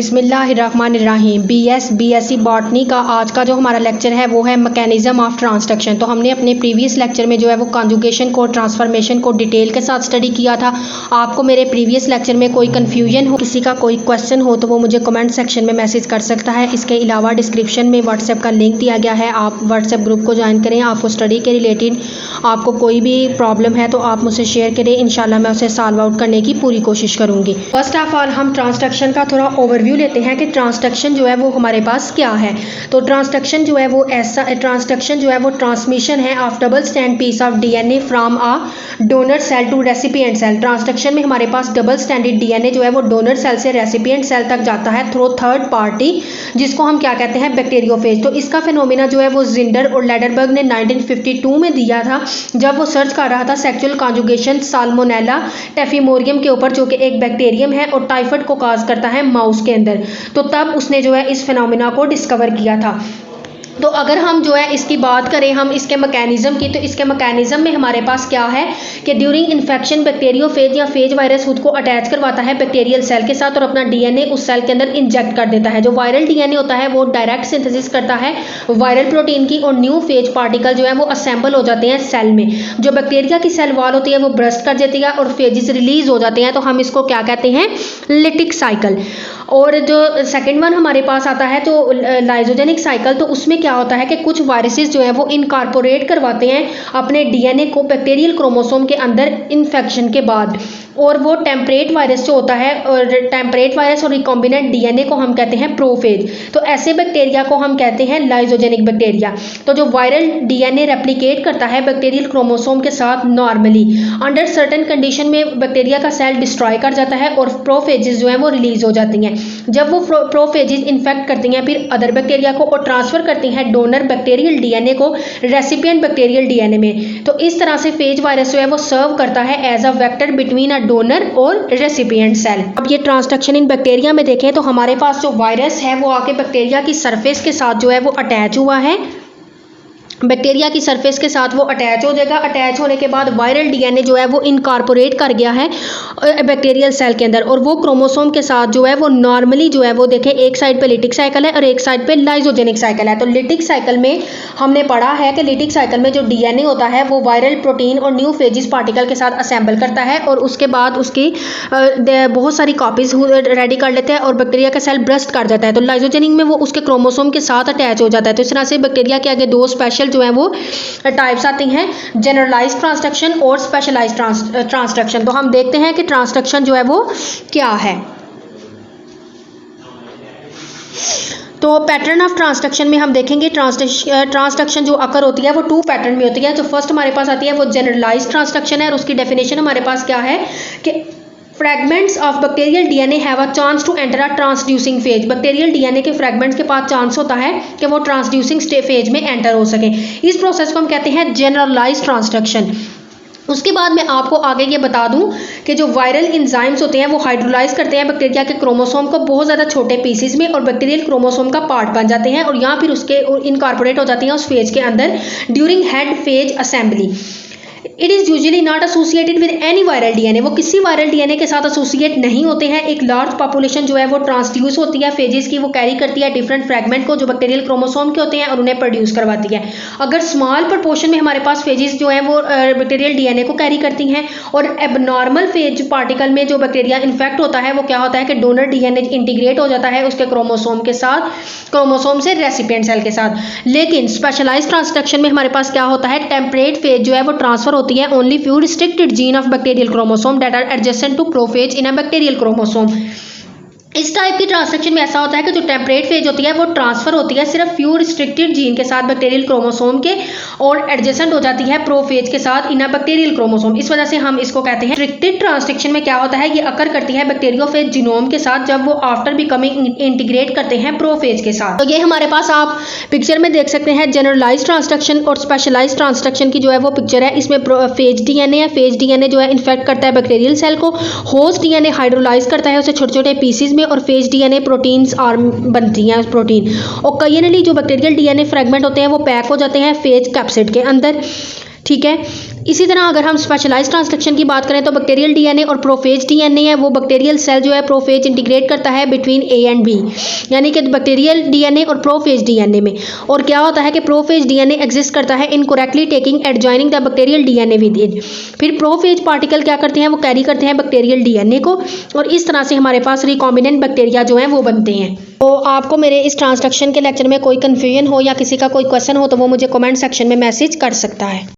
बिस्मिल्लाहिर्रहमानिर्रहीम। BSc botany का आज का जो हमारा लेक्चर है वो है मैकेनिज्म ऑफ ट्रांसडक्शन। तो हमने अपने प्रीवियस लेक्चर में जो है वो कॉन्जुगेशन को, ट्रांसफॉर्मेशन को डिटेल के साथ स्टडी किया था। आपको मेरे प्रीवियस लेक्चर में कोई कन्फ्यूजन हो, किसी का कोई क्वेश्चन हो तो वो मुझे कमेंट सेक्शन में मैसेज कर सकता है। इसके अलावा डिस्क्रिप्शन में व्हाट्सएप का लिंक दिया गया है, आप व्हाट्सएप ग्रुप को ज्वाइन करें। आपको स्टडी के रिलेटेड आपको कोई भी प्रॉब्लम है तो आप मुझसे शेयर करें, इंशाल्लाह मैं उसे सॉल्व आउट करने की पूरी कोशिश करूँगी। फर्स्ट ऑफ ऑल हम ट्रांसडक्शन का थोड़ा ओवरव्यू लेते हैं कि ट्रांसडक्शन जो है वो हमारे पास क्या है। तो ट्रांसडक्शन जो है वो ट्रांसमिशन है of double stand piece of DNA from a donor cell to recipient cell. Transduction में हमारे पास डबल स्टैंडर्ड डीएनए जो है वो डोनर सेल से रेसिपिएंट सेल तक जाता है थ्रू थर्ड पार्टी, जिसको हम क्या कहते हैं, बैक्टीरियोफेज। तो इसका फिनोमिना जो है वो जिंडर और लेडरबर्ग ने 1952 में दिया था, जब वो सर्च कर रहा था सेक्सुअल कॉन्जुगेशन साल्मोनेला टेफिमोरियम के ऊपर, जो कि एक बैक्टीरियम है और टाइफाइड को काज करता है माउस के अंदर। तो तब उसने जो है इस फिनोमिना को डिस्कवर किया था। तो अगर हम जो है इसकी बात करें हम इसके मैकेनिज्म की, तो इसके मैकेनिज्म में हमारे पास क्या है कि ड्यूरिंग इन्फेक्शन बैक्टीरियोफेज या फेज वायरस खुद को अटैच करवाता है बैक्टीरियल सेल के साथ और अपना डीएनए उस सेल के अंदर इंजेक्ट कर देता है। जो वायरल डीएनए होता है वो डायरेक्ट सिंथेसिस करता है वायरल प्रोटीन की और न्यू फेज पार्टिकल जो है वो असेंबल हो जाते हैं सेल में। जो बैक्टीरिया की सेल वॉल होती है वो ब्रस्ट कर देती है और फेजेस रिलीज हो जाते हैं, तो हम इसको क्या कहते हैं, लिटिक साइकिल। और जो सेकेंड वन हमारे पास आता है तो लाइजोजेनिक साइकिल। तो उसमें क्या होता है कि कुछ वायरसेस जो है वो इनकॉर्पोरेट करवाते हैं अपने डीएनए को बैक्टीरियल क्रोमोसोम के अंदर इन्फेक्शन के बाद, और वो टेम्परेट वायरस जो होता है, और टेम्परेट वायरस और रिकॉम्बिनेंट डीएनए को हम कहते हैं प्रोफेज। तो ऐसे बैक्टीरिया को हम कहते हैं लाइजोजेनिक बैक्टीरिया। तो जो वायरल डीएनए रेप्लिकेट करता है बैक्टीरियल क्रोमोसोम के साथ नॉर्मली, अंडर सर्टेन कंडीशन में बैक्टीरिया का सेल डिस्ट्रॉय कर जाता है और प्रोफेजेस जो है वो रिलीज हो जाती हैं। जब वो प्रोफेजेस इन्फेक्ट करती हैं फिर अदर बैक्टीरिया को और ट्रांसफर करती हैं डोनर बैक्टीरियल डीएनए को रेसिपिएंट बैक्टीरियल डीएनए में। तो इस तरह से फेज वायरस जो है वो सर्व करता है as a vector between a donor और रेसिपिएंट सेल। अब ये ट्रांसडक्शन इन बैक्टीरिया में देखें तो हमारे पास जो वायरस है वो आके बैक्टीरिया की सरफेस के साथ जो है वो अटैच हुआ है, बैक्टीरिया की सरफेस के साथ वो अटैच हो जाएगा। अटैच होने के बाद वायरल डीएनए जो है वो इनकॉर्पोरेट कर गया है बैक्टीरियल सेल के अंदर, और वो क्रोमोसोम के साथ जो है वो नॉर्मली जो है वो देखें एक साइड पे लिटिक साइकिल है और एक साइड पे लाइजोजेनिक साइकिल है। तो लिटिक साइकिल में हमने पढ़ा है कि लिटिक साइकिल में जो डीएनए होता है वो वायरल प्रोटीन और न्यू फेजिस पार्टिकल के साथ असेंबल करता है और उसके बाद उसकी बहुत सारी कॉपीज रेडी कर लेते हैं और बैक्टीरिया का सेल ब्रस्ट कर जाता है। तो लाइजोजेनिक में वो उसके क्रोमोसोम के साथ अटैच हो जाता है। तो इस तरह से बैक्टीरिया के आगे दो स्पेशल जो है वो टाइप्स आती हैं, जनरलाइज्ड ट्रांसडक्शन और स्पेशलाइज्ड ट्रांसडक्शन। तो हम देखते हैं कि ट्रांसडक्शन जो है वो क्या है। तो पैटर्न ऑफ ट्रांसडक्शन में हम देखेंगे ट्रांसडक्शन जो अकर होती है वो टू पैटर्न में होती है। जो फर्स्ट हमारे पास आती है वो जनरलाइज्ड ट्रांसडक्शन है और उसकी डेफिनेशन हमारे पास क्या है कि fragments of bacterial DNA have a chance to enter a transducing phage. Bacterial DNA के फ्रैगमेंट्स के पास चांस होता है कि वो ट्रांसड्यूसिंग फेज में एंटर हो सके। इस प्रोसेस को हम कहते हैं जनरलाइज्ड ट्रांसडक्शन। उसके बाद मैं आपको आगे ये बता दूं कि जो वायरल एंजाइम्स होते हैं वो हाइड्रोलाइज करते हैं बैक्टीरिया के क्रोमोसोम को बहुत ज़्यादा छोटे पीसेस में और बैक्टीरियल क्रोमोसोम का पार्ट बन जाते हैं और यहाँ फिर उसके इनकॉर्पोरेट हो जाती हैं उस फेज के अंदर during head phase assembly. It is usually not associated with any viral DNA. वो किसी वायरल डीएनए के साथ एसोसिएट नहीं होते हैं। एक लार्ज पॉपुलेशन जो है वो ट्रांसड्यूस होती है फेजेस की, वो कैरी करती है डिफरेंट फ्रैगमेंट को जो बैक्टीरियल क्रोमोसोम के होते हैं और उन्हें प्रोड्यूस करवाती है। अगर स्मॉल प्रपोर्शन में हमारे पास फेजेस जो है वो बैक्टीरियल डीएनए को कैरी करती हैं और एबनॉर्मल फेज पार्टिकल में जो बैक्टीरिया इन्फेक्ट होता है वो क्या होता है कि डोनर डीएनए इंटीग्रेट हो जाता है उसके क्रोमोसोम के साथ, क्रोमोसोम से रेसिपिएंट सेल के साथ। लेकिन स्पेशलाइज्ड ट्रांसडक्शन में हमारे पास क्या होता है, टेम्परेट फेज जो है वो ट्रांसफर होती है only few restricted gene of bacterial chromosome that are adjacent to prophage in a bacterial chromosome। इस टाइप की ट्रांसडक्शन में ऐसा होता है कि जो टेम्परेट फेज होती है वो ट्रांसफर होती है सिर्फ फ्यू रिस्ट्रिक्टेड जीन के साथ बैक्टीरियल क्रोमोसोम के और एडजेसेंट हो जाती है प्रोफेज के साथ इन अ बैक्टीरियल क्रोमोसोम। इस वजह से हम इसको कहते हैं रिस्ट्रिक्टेड ट्रांसडक्शन में क्या होता है, ये अकर करती है बैक्टीरियोफेज जीनोम के साथ जब वो आफ्टर बिकमिंग इंटीग्रेट करते हैं प्रोफेज के साथ। तो ये हमारे पास आप पिक्चर में देख सकते हैं जनरलाइज्ड ट्रांसडक्शन और स्पेशलाइज्ड ट्रांसडक्शन की जो है वो पिक्चर है। इसमें फेज डीएनए है, फेज डीएनए जो है इन्फेक्ट करता है बैक्टीरियल सेल को, होस्ट डीएनए हाइड्रोलाइज करता है उसे छोटे छोटे पीसीज में और फेज डीएनए प्रोटीन्स और बनती हैं प्रोटीन। और कईनली जो बैक्टीरियल डीएनए फ्रेगमेंट होते हैं वो पैक हो जाते हैं फेज कैप्सिड के अंदर। ठीक है। इसी तरह अगर हम स्पेशलाइज ट्रांसक्रिप्शन की बात करें तो बैक्टीरियल डीएनए और प्रोफेज डीएनए है, वो बैक्टीरियल सेल जो है प्रोफेज इंटीग्रेट करता है बिटवीन ए एंड बी, यानी कि बैक्टीरियल डीएनए और प्रोफेज डीएनए में। और क्या होता है कि प्रोफेज डीएनए एग्जिस्ट करता है incorrectly taking at joining the bacterial DNA within. फिर प्रोफेज पार्टिकल क्या करते हैं, वो कैरी करते हैं बैक्टीरियल डीएनए को, और इस तरह से हमारे पास रिकॉम्बिनेंट बैक्टीरिया जो हैं वो बनते हैं। तो आपको मेरे इस ट्रांसक्रिप्शन के लेक्चर में कोई कन्फ्यूजन हो या किसी का कोई क्वेश्चन हो तो वो मुझे कमेंट सेक्शन में मैसेज कर सकता है।